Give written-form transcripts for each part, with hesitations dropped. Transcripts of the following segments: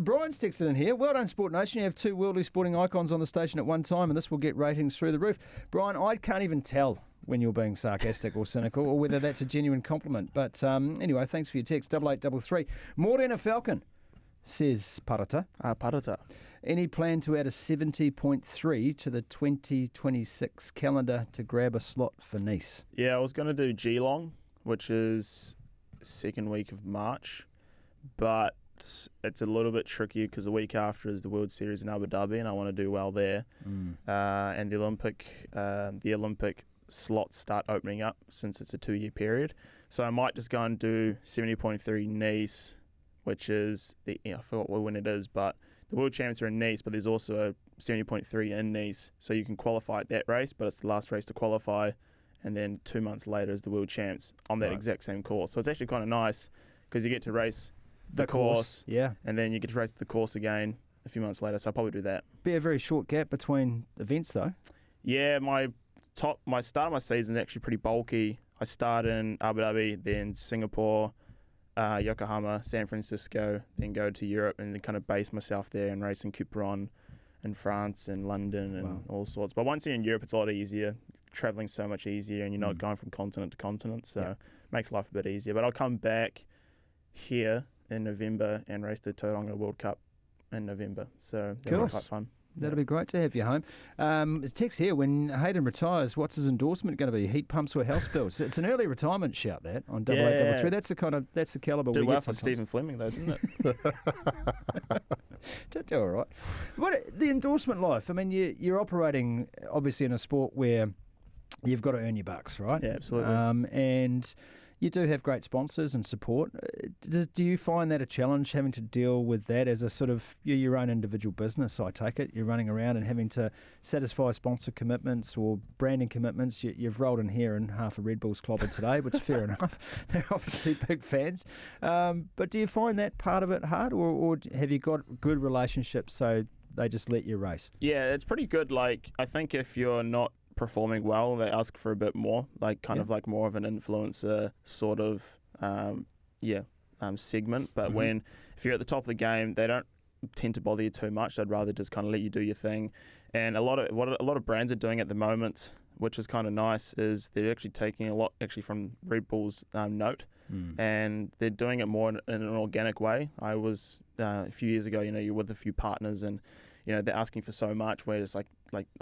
Brian's texted in here. Well done, Sport Nation. You have two worldly sporting icons on the station at one time, and this will get ratings through the roof. Brian, I can't even tell when you're being sarcastic or cynical, or whether that's a genuine compliment. But anyway, thanks for your text. 8833. Morena Falcon says Parata. Parata. Any plan to add a 70.3 to the 2026 calendar to grab a slot for Nice? Yeah, I was going to do Geelong, which is second week of March, but it's a little bit tricky because the week after is the World Series in Abu Dhabi, and I want to do well there. And the Olympic slots start opening up since it's a 2-year period. So I might just go and do 70.3 Nice, which is I forgot when it is, but the World Champs are in Nice, but there's also a 70.3 in Nice, so you can qualify at that race, but it's the last race to qualify, and then 2 months later is the World Champs on that exact same course. So it's actually kind of nice because you get to race the course, and then you get to race the course again a few months later. So I'll probably do that. Be a very short gap between events, though. Yeah, my start of my season is actually pretty bulky. I start in Abu Dhabi, then Singapore, Yokohama, San Francisco, then go to Europe and then kind of base myself there and race in Quiberon in France and London and all sorts. But once you're in Europe, it's a lot easier. Traveling's so much easier, and you're not going from continent to continent, so it makes life a bit easier. But I'll come back here in November and race the Tauranga World Cup in November. So that'll be quite fun. That'll be great to have you home. There's text here, when Hayden retires, what's his endorsement going to be? Heat pumps or house bills? It's an early retirement shout, that, on 8833. That's the calibre we get. Did well for Stephen Fleming, though, didn't it? Did do all right. What the endorsement life? I mean, you're operating obviously in a sport where you've got to earn your bucks, right? Yeah, absolutely. And you do have great sponsors and support. Do you find that a challenge, having to deal with that as a sort of your own individual business, I take it? You're running around and having to satisfy sponsor commitments or branding commitments. You've rolled in here and half a Red Bulls clobbered today, which is fair enough. They're obviously big fans. But do you find that part of it hard, or have you got good relationships so they just let you race? Yeah, it's pretty good. Like, I think if you're not performing well, they ask for a bit more, like kind of like more of an influencer sort of segment. But if you're at the top of the game, they don't tend to bother you too much. They'd rather just kind of let you do your thing. And a lot of brands are doing at the moment, which is kind of nice, is they're actually taking a lot from Red Bull's note, and they're doing it more in an organic way. I was a few years ago, you're with a few partners, and they're asking for so much where it's like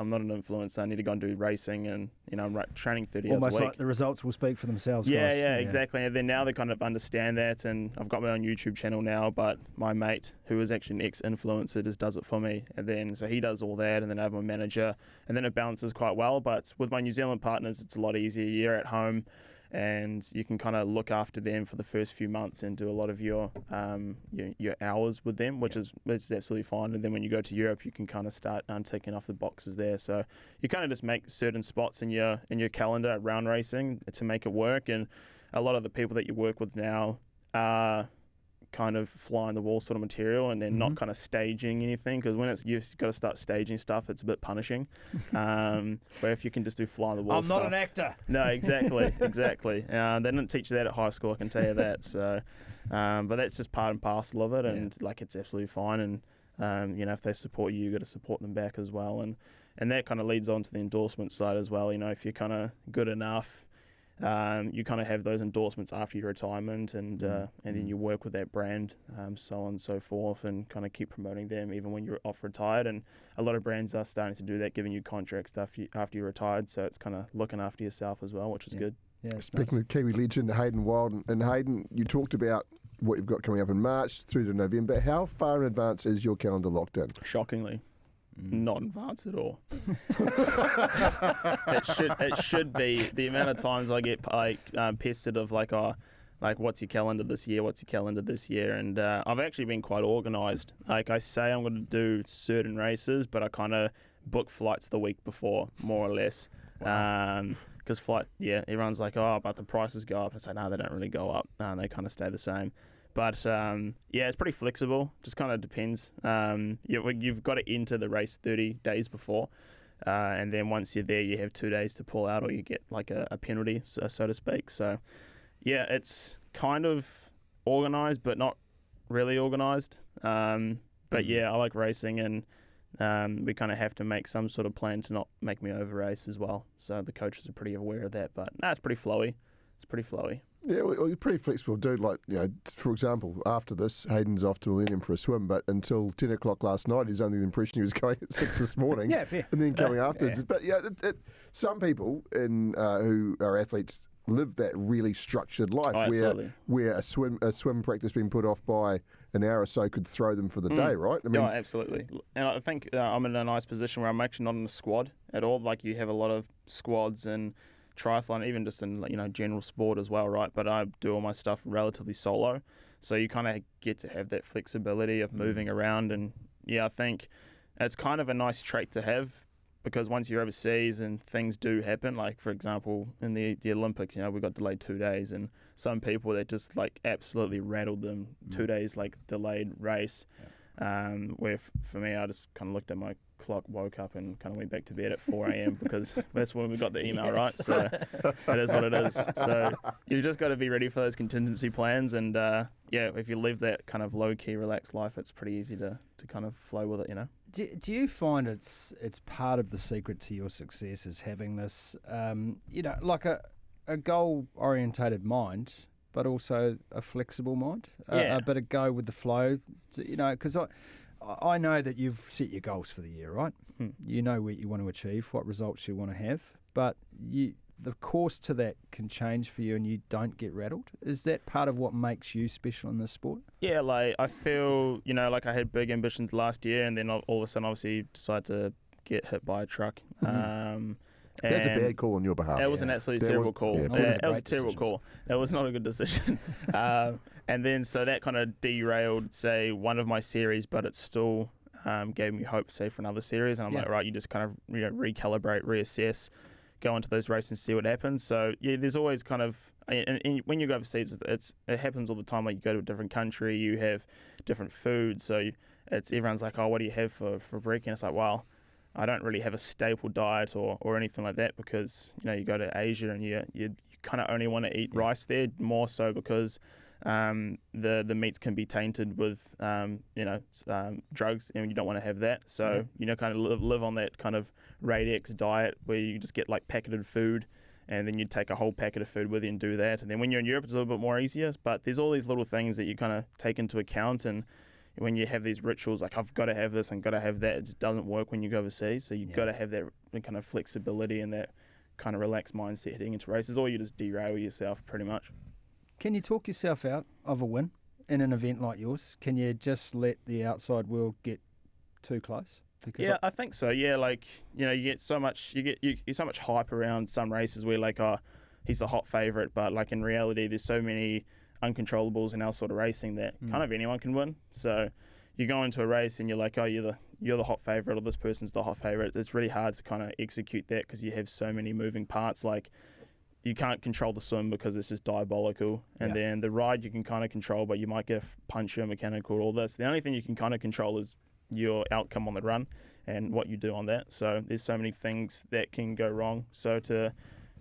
I'm not an influencer, I need to go and do racing, and I'm training 30 hours a week. Almost like the results will speak for themselves, guys. Yeah, exactly. And then now they kind of understand that, and I've got my own YouTube channel now, but my mate, who is actually an ex-influencer, just does it for me, and then so he does all that, and then I have my manager, and then it balances quite well. But with my New Zealand partners, it's a lot easier. You're at home, and you can kind of look after them for the first few months and do a lot of your hours with them, which is absolutely fine. And then when you go to Europe, you can kind of start ticking off the boxes there. So you kind of just make certain spots in your calendar at round racing to make it work. And a lot of the people that you work with now are kind of fly on the wall sort of material, and they're not kind of staging anything, because when you've got to start staging stuff, it's a bit punishing. Where if you can just do fly on the wall stuff. I'm not an actor. No, exactly. They didn't teach you that at high school, I can tell you that. So, but that's just part and parcel of it, and it's absolutely fine. And if they support you, you've got to support them back as well. And that kind of leads on to the endorsement side as well. If you're kind of good enough, you kind of have those endorsements after your retirement, and then you work with that brand, so on and so forth, and kind of keep promoting them even when you're off retired. And a lot of brands are starting to do that, giving you contracts after you're retired, so it's kind of looking after yourself as well, which is good. Yeah, speaking of Kiwi legend Hayden Wilde, and Hayden, you talked about what you've got coming up in March through to November. How far in advance is your calendar locked in? Shockingly. Not advanced at all. It should be. The amount of times I get pestered of what's your calendar this year, and I've actually been quite organised. I say I'm going to do certain races, but I kind of book flights the week before, more or less. Wow. Because everyone's like, but the prices go up. I say, no, they don't really go up. They kind of stay the same. But, it's pretty flexible. Just kind of depends. You've got to enter the race 30 days before. And then once you're there, you have 2 days to pull out, or you get like a penalty, so to speak. So, it's kind of organised, but not really organised. But yeah, I like racing, and we kind of have to make some sort of plan to not make me over race as well. So the coaches are pretty aware of that. But it's pretty flowy. It's pretty flowy. Yeah, well, you're pretty flexible, dude. Like, for example, after this, Hayden's off to Millennium for a swim, but until 10 o'clock last night, he's under the impression he was going at 6 this morning. Yeah, fair. And then coming afterwards. Yeah. But some people who are athletes live that really structured life where a swim practice being put off by an hour or so could throw them for the day, right? I mean, absolutely. And I think I'm in a nice position where I'm actually not in a squad at all. Like, you have a lot of squads and triathlon, even just in general sport as well, right? But I do all my stuff relatively solo, so you kind of get to have that flexibility of moving around. And I think it's kind of a nice trait to have, because once you're overseas and things do happen, like for example in the Olympics, we got delayed 2 days, and some people that just absolutely rattled them 2 days delayed race. Where for me, I just kind of looked at my clock, woke up, and kind of went back to bed at 4 a.m. because that's when we got the email, right? So it is what it is. So you just got to be ready for those contingency plans, and if you live that kind of low key, relaxed life, it's pretty easy to kind of flow with it, Do you find it's part of the secret to your success is having this, like a goal orientated mind, but also a flexible mind, a bit of go with the flow, because I know that you've set your goals for the year, right? You know what you want to achieve, what results you want to have, but the course to that can change for you and you don't get rattled. Is that part of what makes you special in this sport? Yeah, I feel, like I had big ambitions last year, and then all of a sudden obviously decided to get hit by a truck. That's a bad call on your behalf. It was an absolutely terrible call. It was a terrible call. It was not a good decision. And then so that kind of derailed, say, one of my series, but it still gave me hope, say, for another series. And I'm like, right, you just kind of recalibrate, reassess, go into those races and see what happens. So there's always kind of, and when you go overseas, it happens all the time. Like, you go to a different country, you have different food. So everyone's like, oh, what do you have for break? And it's like, well, I don't really have a staple diet or anything like that, because you go to Asia and you kind of only want to eat rice there, more so because the meats can be tainted with drugs, and you don't want to have that. So kind of live on that kind of Radex diet where you just get packeted food, and then you take a whole packet of food with you and do that. And then when you're in Europe, it's a little bit more easier. But there's all these little things that you kind of take into account, and when you have these rituals, like I've got to have this and got to have that, it just doesn't work when you go overseas. So you've got to have that kind of flexibility and that kind of relaxed mindset heading into races, or you just derail yourself pretty much. Can you talk yourself out of a win in an event like yours? Can you just let the outside world get too close? Because I think so. Yeah, you get so much, you get so much hype around some races where he's the hot favourite, but in reality, there's so many uncontrollables in our sort of racing that kind of anyone can win. So you go into a race and you're like, oh, you're the hot favourite, or this person's the hot favourite. It's really hard to kind of execute that because you have so many moving parts. You can't control the swim because it's just diabolical, and then the ride you can kind of control, but you might get a puncture, mechanical, all this. The only thing you can kind of control is your outcome on the run and what you do on that. So there's so many things that can go wrong. So to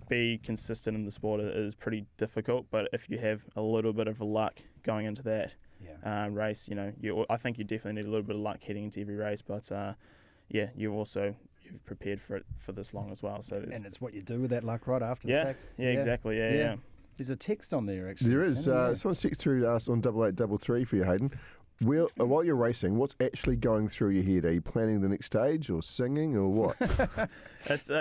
be consistent in the sport is pretty difficult, but if you have a little bit of luck going into that race, I think you definitely need a little bit of luck heading into every race, but you've prepared for it for this long as well. So and it's what you do with that luck right after the fact. Yeah, exactly. Yeah. There's a text on there, actually. There is. Someone texted through to us on 8833 for you, Hayden. While you're racing, what's actually going through your head? Are you planning the next stage or singing or what? It's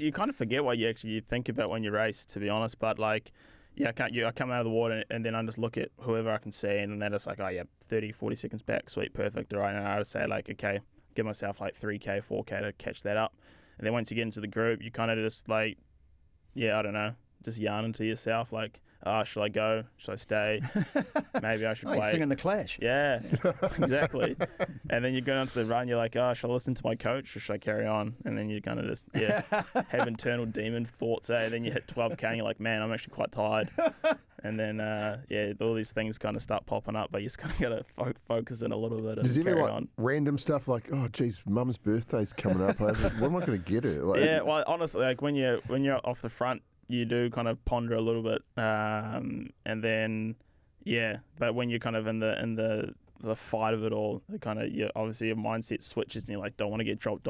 you kind of forget what you think about when you race, to be honest. But I come out of the water and then I just look at whoever I can see, and then it's 30, 40 seconds back, sweet, perfect, all right. And I just say okay, give myself 3K, 4K to catch that up. And then once you get into the group, you kind of just I don't know, just yarning to yourself should I go? Should I stay? Maybe I should wait. You're singing The Clash. Yeah, exactly. And then you go onto the run, you're like, should I listen to my coach or should I carry on? And then you kind of just have internal demon thoughts. Then you hit 12K and you're like, man, I'm actually quite tired. And then all these things kind of start popping up, but you just kind of got to focus in a little bit and Does carry any on. Random stuff like, oh geez, mum's birthday's coming up. What am I going to get her? Well, honestly, when you're off the front, you do kind of ponder a little bit, and then but when you're kind of in the the fight of it all, obviously your mindset switches and you're like, don't want to get dropped,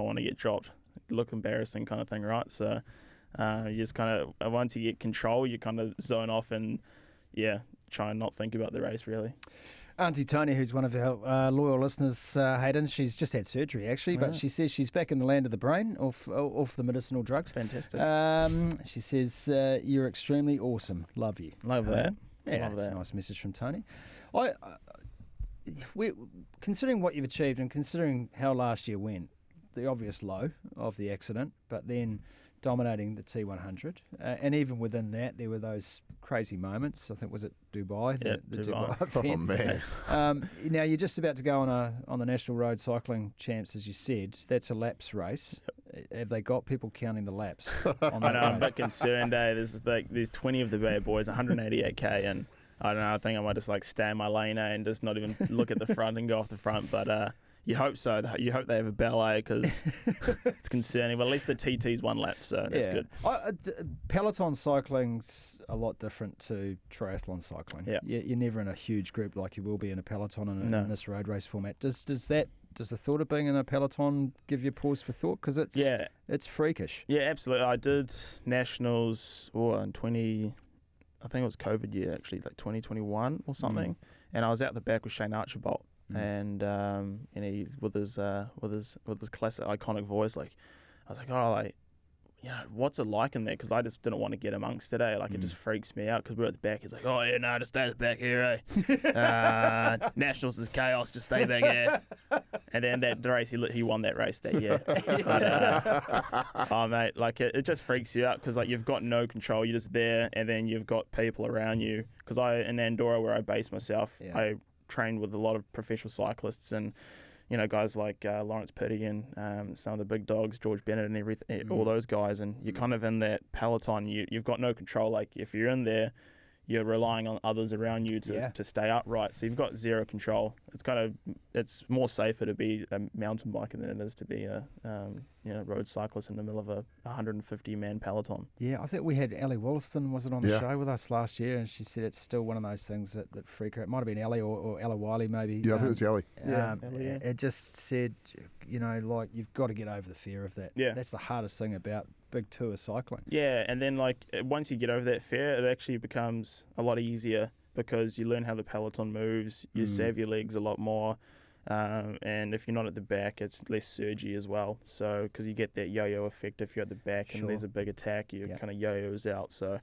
look embarrassing kind of thing, right? So you just kind of, once you get control, you kind of zone off and try and not think about the race really. Auntie Tony, who's one of our loyal listeners, Hayden, she's just had surgery actually, but she says she's back in the land of the brain, off the medicinal drugs. Fantastic. She says, you're extremely awesome. Love you. Love that. Yeah, that's a nice message from Tony. Considering what you've achieved and considering how last year went, the obvious low of the accident, but then dominating the T100, and even within that, there were those crazy moments. I think was it Dubai, the Dubai event. Oh man! Now you're just about to go on the National Road Cycling Champs, as you said. That's a laps race. Have they got people counting the laps? On I know. I'm a bit concerned. There's 20 of the bad boys, 188k, and I don't know. I think I might just stay in my lane and just not even look at the front and go off the front, but. You hope so. You hope they have a ballet because it's concerning. But at least the TT's one lap, so that's good. Peloton cycling's a lot different to triathlon cycling. Yeah. You're never in a huge group like you will be in a peloton in this road race format. Does the thought of being in a peloton give you pause for thought? Because it's freakish. Yeah, absolutely. I did nationals in 20. I think it was COVID year actually, 2021 or something. And I was out the back with Shane Archibald. And he's with his classic iconic voice. I was like, what's it like in there? Because I just didn't want to get amongst it. It just freaks me out because we're at the back. He's like, oh yeah, no, just stay at the back here. Nationals is chaos. Just stay back here. And then that race, he won that race that year. But, oh mate, it just freaks you out because you've got no control. You're just there, and then you've got people around you. Because in Andorra, where I base myself, I trained with a lot of professional cyclists and guys like Lawrence Pitty and some of the big dogs, George Bennett and everything, all those guys, and you're kind of in that peloton. You've got no control. If you're in there, you're relying on others around you to stay upright. So you've got zero control. It's more safer to be a mountain biker than it is to be a road cyclist in the middle of a 150-man peloton. Yeah, I think we had Ellie Wollaston, was it, on the show with us last year, and she said it's still one of those things that freak her. It might have been Ellie or Ella Wiley maybe. Yeah, I think it was Ellie. Ellie. It just said, you've got to get over the fear of that. Yeah. That's the hardest thing about big tour cycling. Yeah, and then once you get over that fear, it actually becomes a lot easier because you learn how the peloton moves, you salve your legs a lot more, and if you're not at the back, it's less surgy as well. So because you get that yo-yo effect if you're at the back and there's a big attack, you kind of yo-yos out. So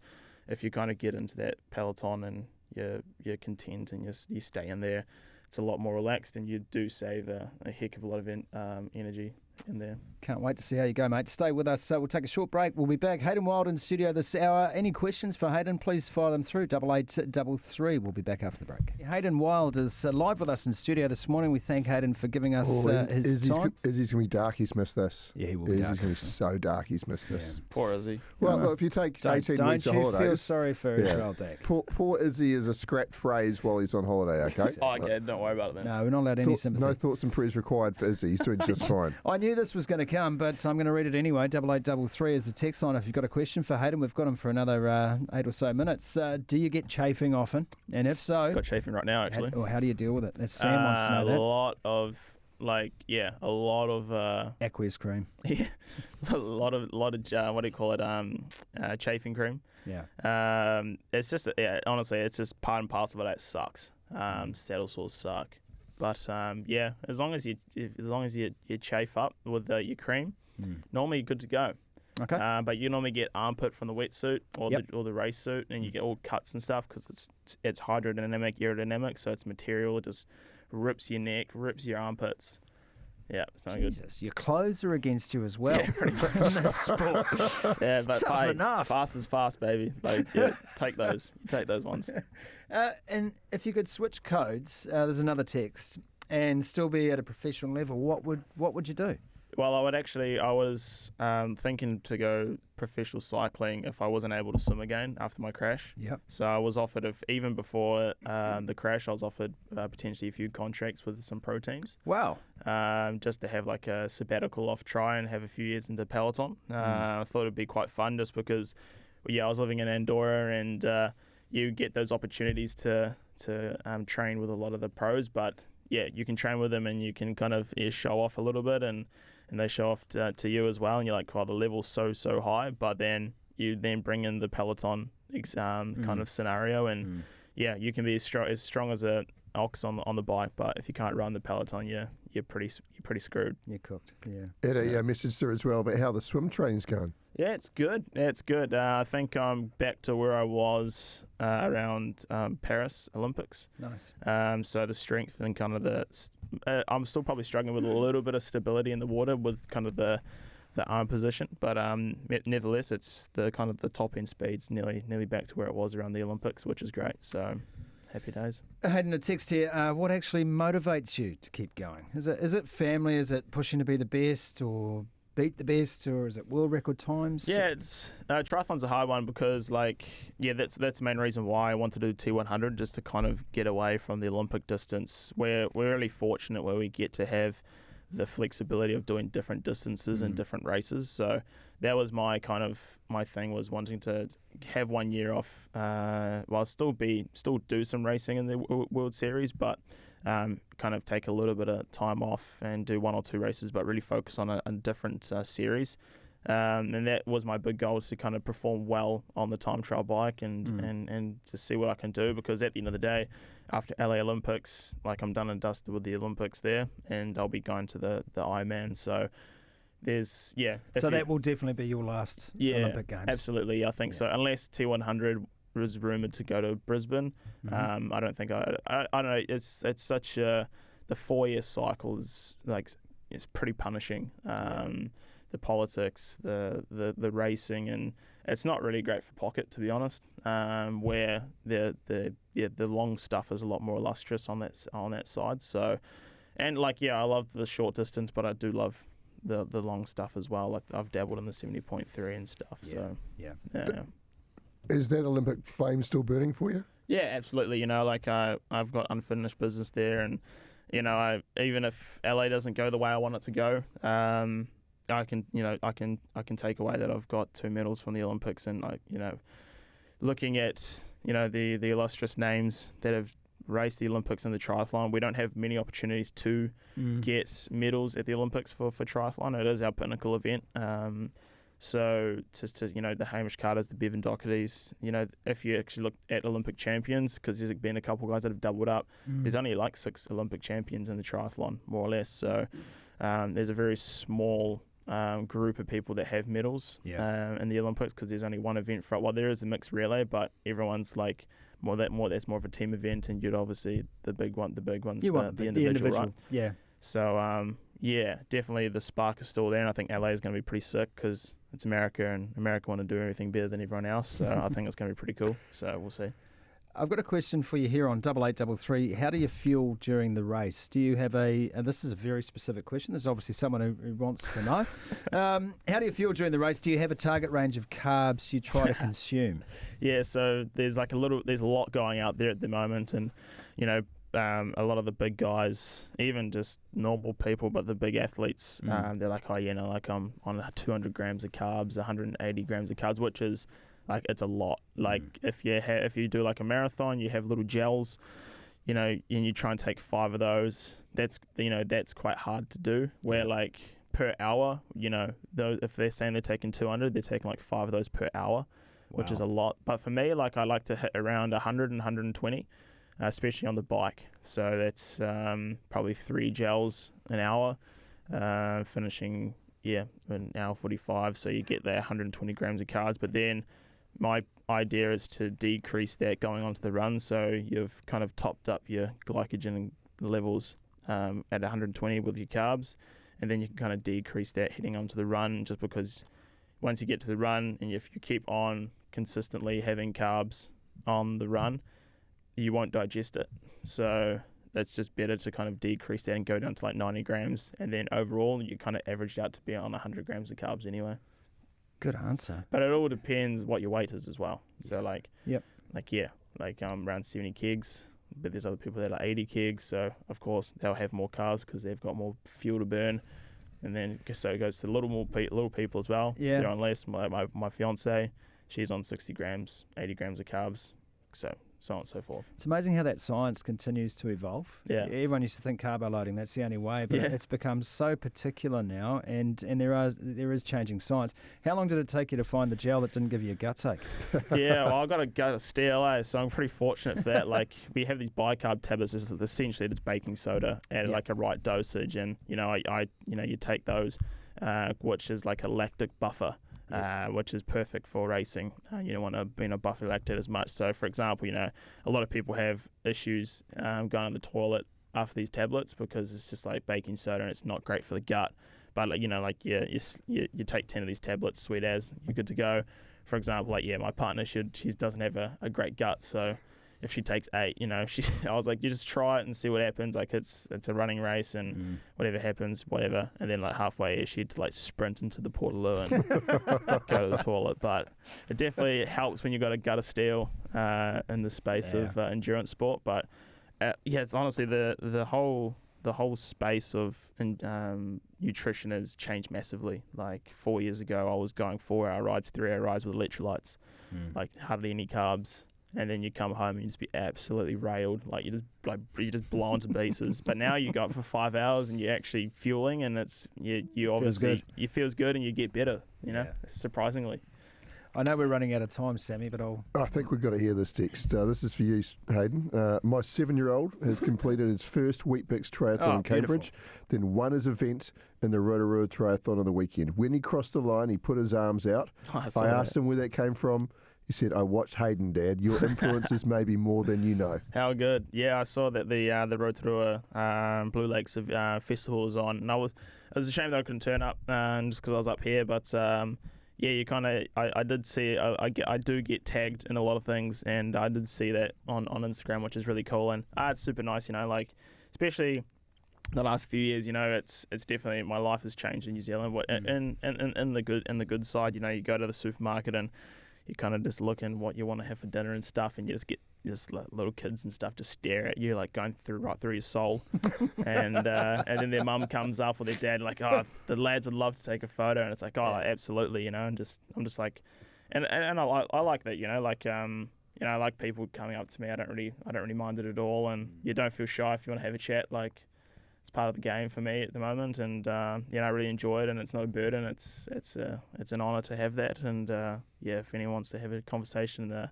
if you kind of get into that peloton and you're content and you stay in there, it's a lot more relaxed and you do save a heck of a lot of energy in there. Can't wait to see how you go, mate. Stay with us. We'll take a short break. We'll be back. Hayden Wilde in studio this hour. Any questions for Hayden, please fire them through 8833. We'll be back after the break. Hayden Wilde is live with us in studio this morning. We thank Hayden for giving us his time. Izzy's going to be dark. He's missed this. Yeah, he will be dark. Izzy's going to be so dark. He's missed this. Poor Izzy. Well, look, if you take 18 weeks of holidays... Don't you feel sorry for Israel Dak. Poor Izzy is a scrapped phrase while he's on holiday, okay? Okay, don't worry about it then. No, we're not allowed any sympathy. No thoughts and prayers required for Izzy. He's doing just fine. I knew this was going to come, but I'm going to read it anyway. 8833 is the text line. If you've got a question for Hayden, we've got him for another 8 or so minutes. Do you get chafing often? And if so... Got chafing right now, actually. How do you deal with it? That's Sam wants to know that. A lot of... aqueous cream. Yeah, a lot of what do you call it? Chafing cream. Yeah. It's just, honestly, it's just part and parcel of it. It sucks. Saddle sores suck. But as long as you chafe up with your cream, normally you're good to go. Okay. But you normally get armpit from the wetsuit or the race suit, and you get all cuts and stuff because it's hydrodynamic, aerodynamic, so it's material. It just rips your neck, rips your armpits. Yeah, it's not good. Your clothes are against you as well. Yeah, pretty much. In this sport. Yeah, but tough enough. Fast is fast, baby. Take those. You take those ones. And if you could switch codes, there's another text, and still be at a professional level, what would you do? Well, I was thinking to go professional cycling if I wasn't able to swim again after my crash. Yep. So I was offered, even before the crash, I was offered potentially a few contracts with some pro teams. Wow. Just to have a sabbatical off try and have a few years into peloton. I thought it'd be quite fun just because, I was living in Andorra and you get those opportunities to train with a lot of the pros, but you can train with them and you can kind of show off a little bit, and they show off to you as well, and you're like, wow, the level's so high, but then you then bring in the peloton kind of scenario, and you can be as strong as a ox on the bike, but if you can't run the peloton, you're pretty screwed. You're cooked. Yeah. Had a message through as well about how the swim training's going. Yeah, it's good. I think I'm back to where I was around Paris Olympics. Nice. So the strength and kind of I'm still probably struggling with a little bit of stability in the water with kind of the arm position, but nevertheless, it's the kind of the top end speeds nearly back to where it was around the Olympics, which is great. So happy days. Hayden, a text here. What actually motivates you to keep going? Is it family? Is it pushing to be the best or beat the best, or is it world record times? Yeah, it's triathlon's a hard one because that's the main reason why I want to do T100, just to kind of get away from the Olympic distance. We're really fortunate where we get to have the flexibility of doing different distances and different races. So that was my thing, was wanting to have 1 year off, while still do some racing in the World Series, but kind of take a little bit of time off and do 1 or 2 races, but really focus on a different series. And that was my big goal, to kind of perform well on the time trial bike and to see what I can do, because at the end of the day, after LA Olympics, I'm done and dusted with the Olympics there, and I'll be going to the Ironman. So there's So that will definitely be your last Olympic Games. Absolutely, I think so. Unless T100 was rumoured to go to Brisbane, I don't think I don't know. It's such the 4-year cycle is it's pretty punishing. The politics, the racing, and it's not really great for pocket, to be honest. Where the long stuff is a lot more illustrious on that side. So, and I love the short distance, but I do love the long stuff as well. I've dabbled in the 70.3 and stuff. Yeah. So yeah. Is that Olympic flame still burning for you? Yeah, absolutely. I've got unfinished business there, and even if LA doesn't go the way I want it to go, I can take away that I've got 2 medals from the Olympics, and looking at the illustrious names that have raced the Olympics and the triathlon, we don't have many opportunities to get medals at the Olympics for triathlon. It is our pinnacle event. So just to the Hamish Carters, the Bevan Dohertys, if you actually look at Olympic champions, because there's been a couple of guys that have doubled up, there's only 6 Olympic champions in the triathlon, more or less. So there's a very small group of people that have medals in the Olympics, because there's only one event for it. Well, there is a mixed relay, but everyone's that's more of a team event, and you'd obviously the big one's the individual, right? Yeah. So definitely the spark is still there, and I think LA is going to be pretty sick because it's America, and America want to do everything better than everyone else. So I think it's going to be pretty cool. So we'll see. I've got a question for you here on 8833. How do you fuel during the race? Do you have and this is a very specific question. This is obviously someone who wants to know. How do you fuel during the race? Do you have a target range of carbs you try to consume? Yeah, so there's a lot going out there at the moment, and a lot of the big guys, even just normal people, but the big athletes, they're like, I'm on 200 grams of carbs, 180 grams of carbs, which is it's a lot. If you do a marathon, you have little gels, and you try and take 5 of those. That's quite hard to do. Where per hour, if they're saying they're taking 200, they're taking 5 of those per hour, which is a lot. But for me, I like to hit around 100 and 120. Especially on the bike. So that's probably 3 gels an hour, finishing an hour 45. So you get that 120 grams of carbs. But then my idea is to decrease that going onto the run. So you've kind of topped up your glycogen levels at 120 with your carbs, and then you can kind of decrease that heading onto the run, just because once you get to the run, and if you keep on consistently having carbs on the run, you won't digest it. So that's just better to kind of decrease that and go down to 90 grams. And then overall, you kind of averaged out to be on 100 grams of carbs anyway. Good answer. But it all depends what your weight is as well. So around 70 kegs, but there's other people that are 80 kegs. So of course they'll have more carbs because they've got more fuel to burn. And then so it goes to little people as well. They're on less. My fiance, she's on 60 grams, 80 grams of carbs. So so on and so forth. It's amazing how that science continues to evolve. Yeah. Everyone used to think carbo loading, that's the only way, but it's become so particular now, and there is changing science. How long did it take you to find the gel that didn't give you a guts ache? Yeah, well, I got a gut of steel, so I'm pretty fortunate for that. Like, we have these bicarb tablets. Essentially, it's baking soda at like a right dosage, and you take those, which is like a lactic buffer. Yes. Which is perfect for racing. You don't want to be in a buffer lactate as much. So, for example, a lot of people have issues going to the toilet after these tablets because it's just like baking soda and it's not great for the gut. But you take 10 of these tablets, sweet as, you're good to go. For example, my partner, she doesn't have a great gut, so if she takes 8, I was like, you just try it and see what happens. Like, it's a running race, and whatever happens, whatever. And then like halfway, she had to like sprint into the portaloo and go to the toilet. But it definitely helps when you've got a gut of steel in the space of endurance sport. But it's honestly the whole space of nutrition has changed massively. Like 4 years ago, I was going 4-hour rides, 3-hour rides with electrolytes, like hardly any carbs. And then you come home and you just be absolutely railed, like you just blown to pieces. But now you go for 5 hours and you're actually fueling, and it's you obviously it feels good and you get better. Surprisingly. I know we're running out of time, Sammy, but I think we've got to hear this text. This is for you, Hayden. My 7-year-old has completed his first Weet-Bix triathlon in Cambridge, then won his event in the Rotorua Triathlon on the weekend. When he crossed the line, he put his arms out. I asked him where that came from. He said, "I watched Hayden, Dad. Your influences may be more than you know." How good. Yeah, I saw that the Rotorua Blue Lakes festival was on, and it was a shame that I couldn't turn up just because I was up here, but you kind of, I did see, I do get tagged in a lot of things, and I did see that on Instagram, which is really cool, and it's super nice, like, especially the last few years, it's definitely, my life has changed in New Zealand, in the good side, you go to the supermarket and you kind of just look in what you want to have for dinner and stuff, and you just get just like little kids and stuff just stare at you, like going right through your soul. And then their mum comes up or their dad, like, "Oh, the lads would love to take a photo," and it's like, "Oh, absolutely," and I'm just like, and I like that, I like people coming up to me. I don't really mind it at all, and you don't feel shy if you want to have a chat. Like, it's part of the game for me at the moment, and I really enjoy it, and it's no burden. It's an honour to have that, and if anyone wants to have a conversation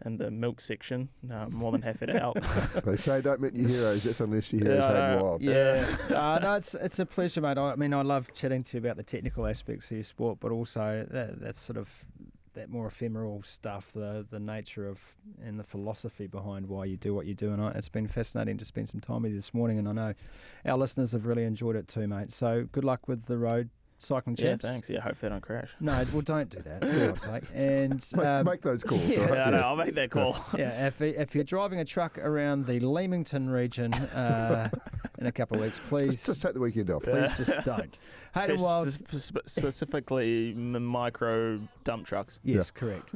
in the milk section, I'm more than happy to help. They say don't meet your heroes. That's unless your heroes Hayden Wilde. Yeah, no, it's a pleasure, mate. I mean, I love chatting to you about the technical aspects of your sport, but also that's sort of that more ephemeral stuff, the nature of and the philosophy behind why you do what you do. And it's been fascinating to spend some time with you this morning, and I know our listeners have really enjoyed it too, mate. So good luck with the road cycling champs. Yeah, thanks. Yeah, hopefully I don't crash. No, well, don't do that, for God's sake. And make those calls. Yeah, right? I'll make that call. Yeah, if you're driving a truck around the Leamington region in a couple of weeks, please just take the weekend off. Please just don't. Hayden Wilde, specifically micro dump trucks. Yes, correct.